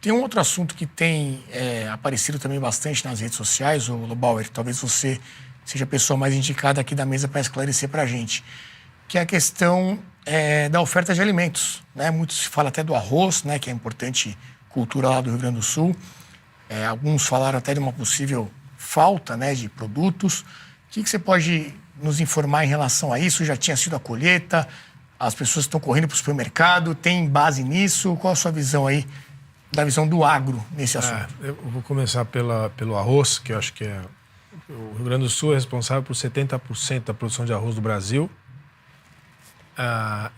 Tem um outro assunto que tem aparecido também bastante nas redes sociais, o Lobauer, talvez você seja a pessoa mais indicada aqui da mesa para esclarecer para a gente, que é a questão da oferta de alimentos, né? Muito se fala até do arroz, né, que é importante cultura lá do Rio Grande do Sul. Alguns falaram até de uma possível falta, né, de produtos. O que você pode nos informar em relação a isso? Já tinha sido a colheita? As pessoas estão correndo para o supermercado? Tem base nisso? Qual a sua visão aí, da visão do agro nesse assunto? Eu vou começar pelo arroz, que eu acho que o Rio Grande do Sul é responsável por 70% da produção de arroz do Brasil.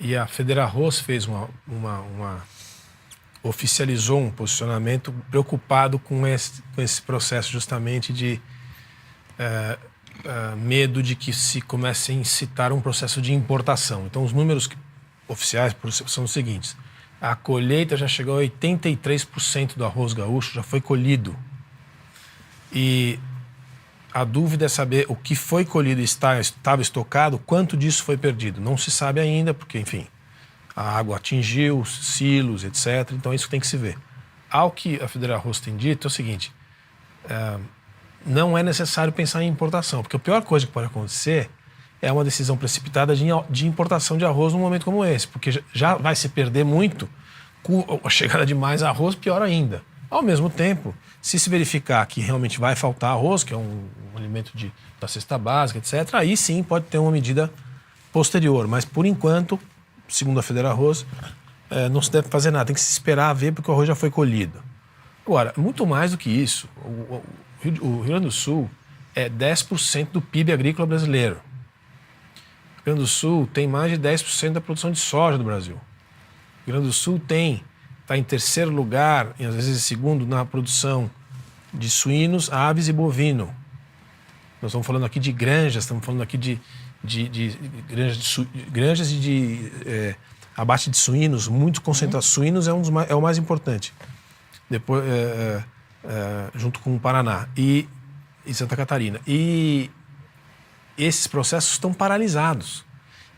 E a Federarroz fez oficializou um posicionamento preocupado com esse processo justamente de medo de que se comece a incitar um processo de importação. Então, os números oficiais são os seguintes. A colheita já chegou a 83% do arroz gaúcho, já foi colhido. E a dúvida é saber o que foi colhido e estava estocado, quanto disso foi perdido. Não se sabe ainda, porque, enfim, a água atingiu os silos, etc. Então, isso tem que se ver. Ao que a Federarroz tem dito é o seguinte, não é necessário pensar em importação, porque a pior coisa que pode acontecer é uma decisão precipitada de importação de arroz num momento como esse, porque já vai se perder muito, com a chegada de mais arroz, pior ainda. Ao mesmo tempo, se verificar que realmente vai faltar arroz, que é um alimento da cesta básica, etc., aí sim pode ter uma medida posterior. Mas, por enquanto, segundo a Federarroz, não se deve fazer nada. Tem que se esperar a ver, porque o arroz já foi colhido. Agora, muito mais do que isso, o Rio Grande do Sul é 10% do PIB agrícola brasileiro. O Rio Grande do Sul tem mais de 10% da produção de soja do Brasil. O Rio Grande do Sul está em terceiro lugar, e às vezes em segundo, na produção de suínos, aves e bovino. Nós estamos falando aqui de granjas, estamos falando aqui de granjas e de abate de suínos, muito concentrado. Suínos é o mais importante, depois, junto com o Paraná e Santa Catarina. E esses processos estão paralisados.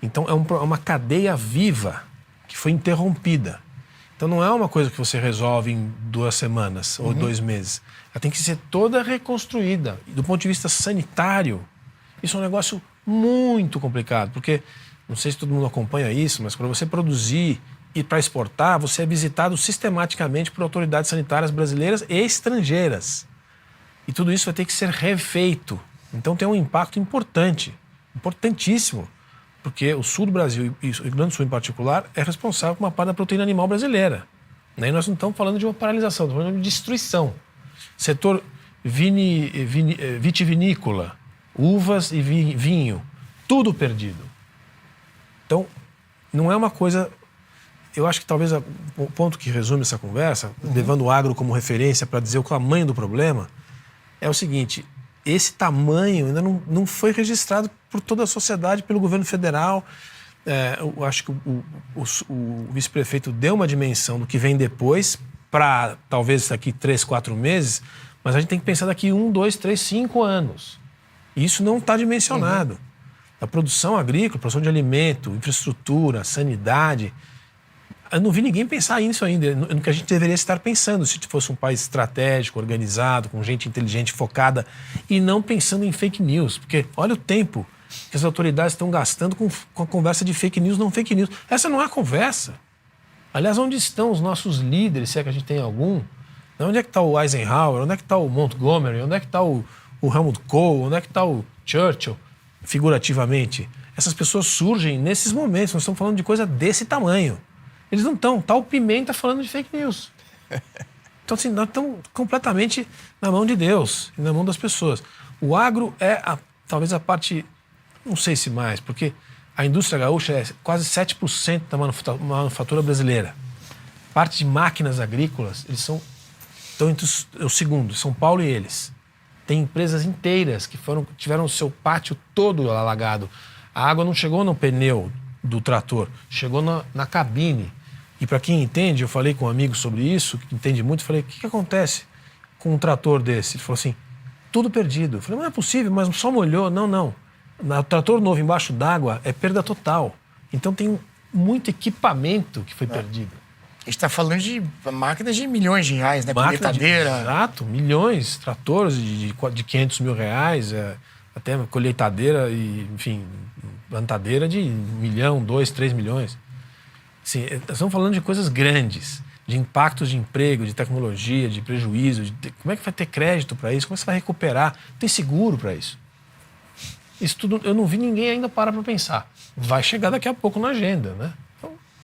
Então, é uma cadeia viva que foi interrompida. Então, não é uma coisa que você resolve em 2 semanas ou 2 meses. Ela tem que ser toda reconstruída. E, do ponto de vista sanitário, isso é um negócio muito complicado, porque, não sei se todo mundo acompanha isso, mas para você produzir e para exportar, você é visitado sistematicamente por autoridades sanitárias brasileiras e estrangeiras. E tudo isso vai ter que ser refeito. Então tem um impacto importante, importantíssimo, porque o sul do Brasil, e o Rio Grande do Sul em particular, é responsável por uma parte da proteína animal brasileira. E nós não estamos falando de uma paralisação, estamos falando de destruição. Setor vitivinícola, uvas e vinho, tudo perdido. Então, não é uma coisa... Eu acho que talvez o ponto que resume essa conversa, levando o agro como referência para dizer o tamanho do problema, é o seguinte: esse tamanho ainda não foi registrado por toda a sociedade, pelo governo federal. Eu acho que o vice-prefeito deu uma dimensão do que vem depois, para talvez daqui 3, 4 meses, mas a gente tem que pensar daqui 1, 2, 3, 5 anos. E isso não está dimensionado. A produção agrícola, a produção de alimento, infraestrutura, sanidade... Eu não vi ninguém pensar nisso ainda, no que a gente deveria estar pensando, se fosse um país estratégico, organizado, com gente inteligente, focada, e não pensando em fake news. Porque olha o tempo que as autoridades estão gastando com a conversa de fake news, não fake news. Essa não é a conversa. Aliás, onde estão os nossos líderes, se é que a gente tem algum? Onde é que está o Eisenhower? Onde é que está o Montgomery? Onde é que está o Helmut Kohl? Onde é que está o Churchill, figurativamente? Essas pessoas surgem nesses momentos, nós estamos falando de coisa desse tamanho. Eles não estão. Tá o Pimenta falando de fake news. Então, assim, nós estamos completamente na mão de Deus e na mão das pessoas. O agro é talvez a parte, não sei se mais, porque a indústria gaúcha é quase 7% da manufatura brasileira. Parte de máquinas agrícolas, eles estão entre o segundo, São Paulo e eles. Tem empresas inteiras que tiveram o seu pátio todo alagado. A água não chegou no pneu do trator, chegou na cabine. E para quem entende, eu falei com um amigo sobre isso, que entende muito, falei, o que acontece com um trator desse? Ele falou assim, tudo perdido. Eu falei, não é possível, mas só molhou. Não. O trator novo embaixo d'água é perda total. Então tem muito equipamento que foi perdido. A gente está falando de máquinas de milhões de reais, né? Máquina Colheitadeira. Exato, milhões, tratores de 500 mil reais, até colheitadeira e, enfim, plantadeira de 1 milhão, 2, 3 milhões. Assim, nós estamos falando de coisas grandes, de impactos de emprego, de tecnologia, de prejuízo. Como é que vai ter crédito para isso? Como é que você vai recuperar? Tem seguro para isso? Isso tudo eu não vi ninguém ainda parar para pensar. Vai chegar daqui a pouco na agenda, né?